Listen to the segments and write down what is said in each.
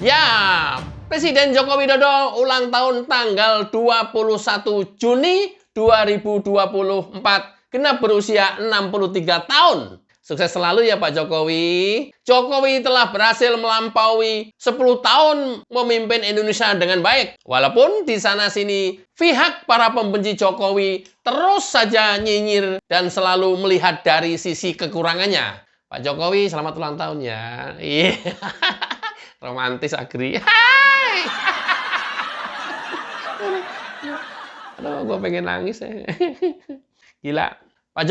Ya, Presiden Joko Widodo ulang tahun tanggal 21 Juni 2024, genap berusia 63 tahun. Sukses selalu ya Pak Jokowi. Jokowi telah berhasil melampaui 10 tahun memimpin Indonesia dengan baik. Walaupun di sana-sini pihak para pembenci Jokowi terus saja nyinyir dan selalu melihat dari sisi kekurangannya. Pak Jokowi, selamat ulang tahun ya. Iya. Romantis Agri. Hai. Aduh, gue pengen nangis ya. Gila. Pak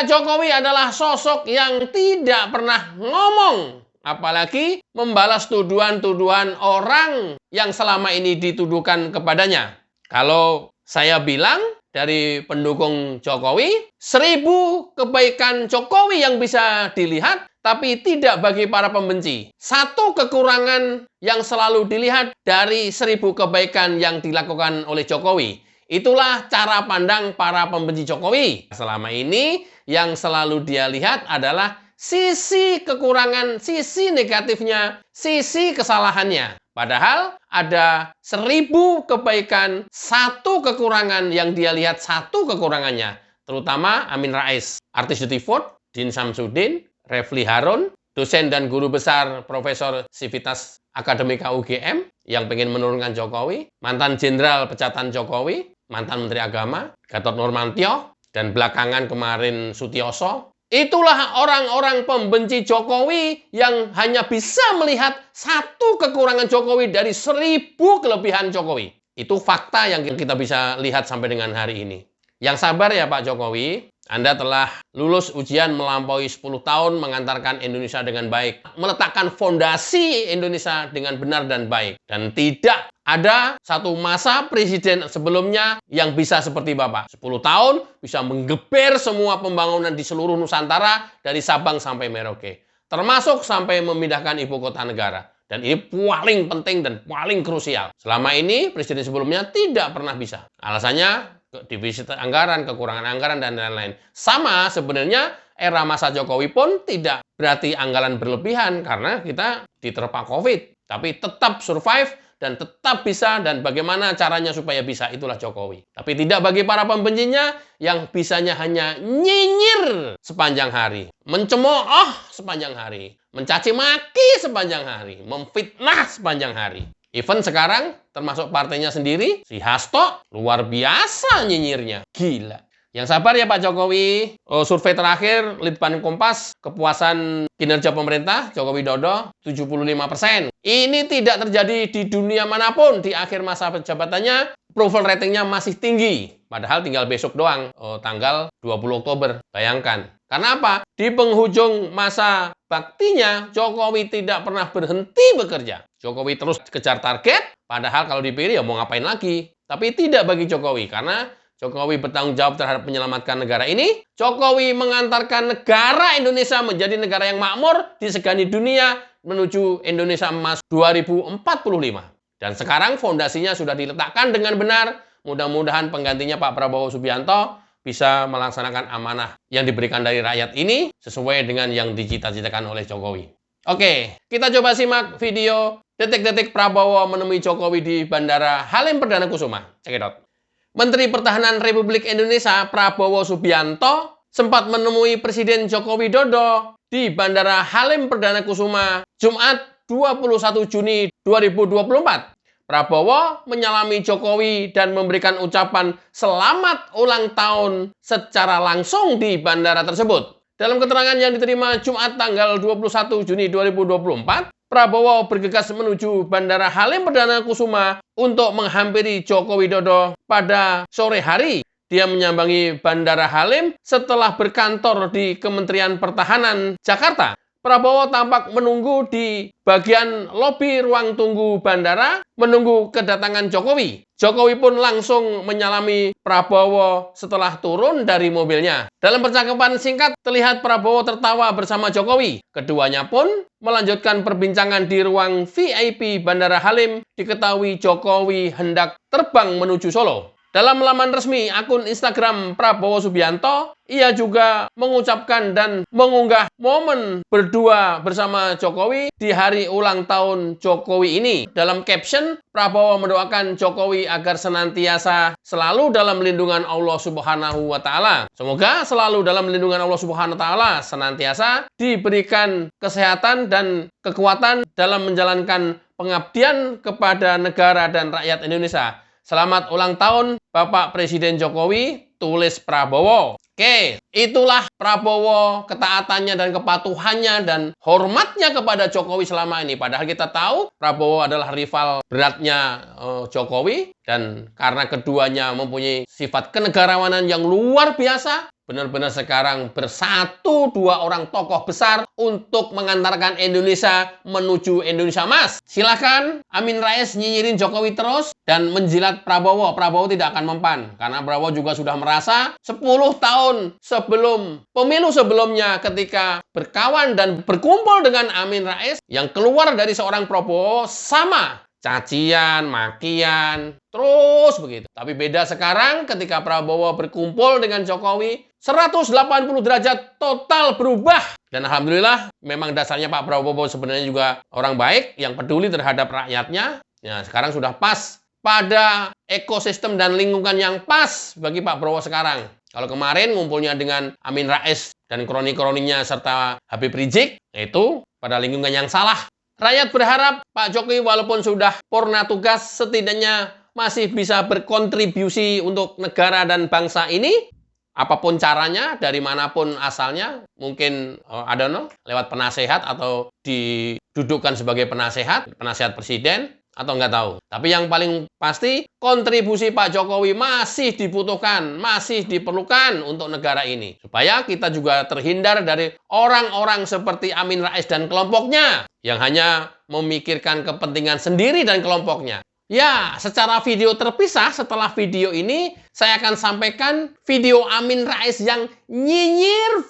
Jokowi adalah sosok yang tidak pernah ngomong, apalagi membalas tuduhan-tuduhan orang yang selama ini dituduhkan kepadanya. Kalau saya bilang dari pendukung Jokowi, 1000 kebaikan Jokowi yang bisa dilihat, tapi tidak bagi para pembenci. 1 kekurangan yang selalu dilihat dari 1000 kebaikan yang dilakukan oleh Jokowi. Itulah cara pandang para pembenci Jokowi. Selama ini yang selalu dia lihat adalah sisi kekurangan, sisi negatifnya, sisi kesalahannya. Padahal ada 1000 kebaikan, 1 kekurangan yang dia lihat 1 kekurangannya. Terutama Amin Rais, artis Detiford, Din Samsudin, Refli Harun, dosen dan guru besar Profesor Sivitas Akademika UGM yang pengen menurunkan Jokowi, mantan jenderal pecatan Jokowi, mantan Menteri Agama, Gatot Nurmantio, dan belakangan kemarin Sutioso. Itulah orang-orang pembenci Jokowi yang hanya bisa melihat 1 kekurangan Jokowi dari 1000 kelebihan Jokowi. Itu fakta yang kita bisa lihat sampai dengan hari ini. Yang sabar ya Pak Jokowi, Anda telah lulus ujian melampaui 10 tahun mengantarkan Indonesia dengan baik. Meletakkan fondasi Indonesia dengan benar dan baik. Dan tidak ada satu masa presiden sebelumnya yang bisa seperti Bapak. 10 tahun bisa menggeber semua pembangunan di seluruh Nusantara dari Sabang sampai Merauke. Termasuk sampai memindahkan ibu kota negara. Dan ini paling penting dan paling krusial. Selama ini presiden sebelumnya tidak pernah bisa. Alasannya defisit anggaran, kekurangan anggaran, dan lain-lain. Sama sebenarnya era masa Jokowi pun tidak berarti anggaran berlebihan karena kita diterpa COVID. Tapi tetap survive dan tetap bisa, dan bagaimana caranya supaya bisa, itulah Jokowi. Tapi tidak bagi para pembencinya yang bisanya hanya nyinyir sepanjang hari, mencemooh sepanjang hari, mencaci maki sepanjang hari, memfitnah sepanjang hari. Even sekarang, termasuk partainya sendiri, si Hasto, luar biasa nyinyirnya. Gila. Yang sabar ya Pak Jokowi. Survei terakhir, Litbang Kompas, kepuasan kinerja pemerintah, Joko Widodo, 75%. Ini tidak terjadi di dunia manapun. Di akhir masa jabatannya, approval ratingnya masih tinggi. Padahal tinggal besok doang, tanggal 20 Oktober. Bayangkan. Karena apa? Di penghujung masa baktinya, Jokowi tidak pernah berhenti bekerja. Jokowi terus kejar target, padahal kalau dipilih ya mau ngapain lagi. Tapi tidak bagi Jokowi, karena Jokowi bertanggung jawab terhadap menyelamatkan negara ini. Jokowi mengantarkan negara Indonesia menjadi negara yang makmur, disegani dunia, menuju Indonesia Emas 2045. Dan sekarang fondasinya sudah diletakkan dengan benar. Mudah-mudahan penggantinya Pak Prabowo Subianto bisa melaksanakan amanah yang diberikan dari rakyat ini sesuai dengan yang dicita-citakan oleh Jokowi. Oke, kita coba simak video detik-detik Prabowo menemui Jokowi di Bandara Halim Perdana Kusuma. Cekidot. Menteri Pertahanan Republik Indonesia Prabowo Subianto sempat menemui Presiden Joko Widodo di Bandara Halim Perdana Kusuma Jumat 21 Juni 2024. Prabowo menyalami Jokowi dan memberikan ucapan selamat ulang tahun secara langsung di bandara tersebut. Dalam keterangan yang diterima Jumat tanggal 21 Juni 2024, Prabowo bergegas menuju Bandara Halim Perdana Kusuma untuk menghampiri Joko Widodo pada sore hari. Dia menyambangi Bandara Halim setelah berkantor di Kementerian Pertahanan Jakarta. Prabowo tampak menunggu di bagian lobi ruang tunggu bandara, menunggu kedatangan Jokowi. Jokowi pun langsung menyalami Prabowo setelah turun dari mobilnya. Dalam percakapan singkat, terlihat Prabowo tertawa bersama Jokowi. Keduanya pun melanjutkan perbincangan di ruang VIP Bandara Halim. Diketahui Jokowi hendak terbang menuju Solo. Dalam laman resmi akun Instagram Prabowo Subianto, ia juga mengucapkan dan mengunggah momen berdua bersama Jokowi di hari ulang tahun Jokowi ini. Dalam caption, Prabowo mendoakan Jokowi agar senantiasa selalu dalam lindungan Allah Subhanahu wa Ta'ala. Semoga selalu dalam lindungan Allah Subhanahu wa Ta'ala, senantiasa diberikan kesehatan dan kekuatan dalam menjalankan pengabdian kepada negara dan rakyat Indonesia. Selamat ulang tahun Bapak Presiden Jokowi, tulis Prabowo. Oke, itulah Prabowo, ketaatannya dan kepatuhannya dan hormatnya kepada Jokowi selama ini. Padahal kita tahu Prabowo adalah rival beratnya Jokowi. Dan karena keduanya mempunyai sifat kenegarawanan yang luar biasa, benar-benar sekarang bersatu dua orang tokoh besar untuk mengantarkan Indonesia menuju Indonesia Emas. Silakan Amin Rais nyinyirin Jokowi terus dan menjilat Prabowo. Prabowo tidak akan mempan. Karena Prabowo juga sudah merasa 10 tahun sebelum pemilu sebelumnya ketika berkawan dan berkumpul dengan Amin Rais, yang keluar dari seorang Prabowo sama. Cacian, makian, terus begitu. Tapi beda sekarang ketika Prabowo berkumpul dengan Jokowi, 180 derajat total berubah. Dan alhamdulillah memang dasarnya Pak Prabowo sebenarnya juga orang baik yang peduli terhadap rakyatnya. Ya, sekarang sudah pas pada ekosistem dan lingkungan yang pas bagi Pak Prabowo sekarang. Kalau kemarin ngumpulnya dengan Amin Rais dan kroni-kroninya serta Habib Rizik, itu pada lingkungan yang salah. Rakyat berharap Pak Jokowi walaupun sudah purna tugas, setidaknya masih bisa berkontribusi untuk negara dan bangsa ini. Apapun caranya, dari manapun asalnya, mungkin, I don't know, lewat penasehat atau didudukkan sebagai penasehat presiden, atau nggak tahu. Tapi yang paling pasti, kontribusi Pak Jokowi masih dibutuhkan, masih diperlukan untuk negara ini. Supaya kita juga terhindar dari orang-orang seperti Amin Rais dan kelompoknya, yang hanya memikirkan kepentingan sendiri dan kelompoknya. Ya, secara video terpisah setelah video ini, saya akan sampaikan video Amin Rais yang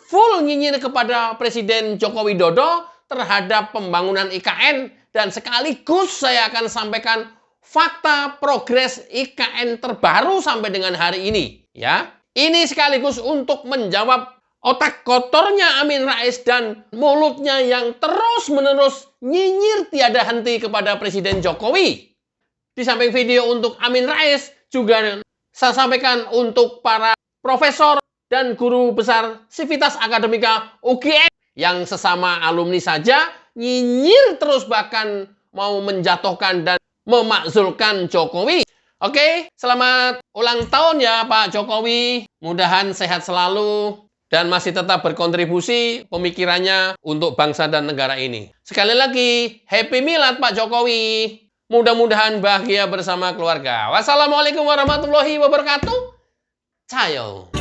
full nyinyir kepada Presiden Joko Widodo terhadap pembangunan IKN, dan sekaligus saya akan sampaikan fakta progres IKN terbaru sampai dengan hari ini. Ya, ini sekaligus untuk menjawab otak kotornya Amin Rais dan mulutnya yang terus-menerus nyinyir tiada henti kepada Presiden Jokowi. Di samping video untuk Amin Rais, juga saya sampaikan untuk para profesor dan guru besar Sivitas Akademika UGM yang sesama alumni saja nyinyir terus, bahkan mau menjatuhkan dan memakzulkan Jokowi. Oke, selamat ulang tahun ya Pak Jokowi. Mudahan sehat selalu dan masih tetap berkontribusi pemikirannya untuk bangsa dan negara ini. Sekali lagi, Happy Milad Pak Jokowi. Mudah-mudahan bahagia bersama keluarga. Wassalamualaikum warahmatullahi wabarakatuh. Cayo.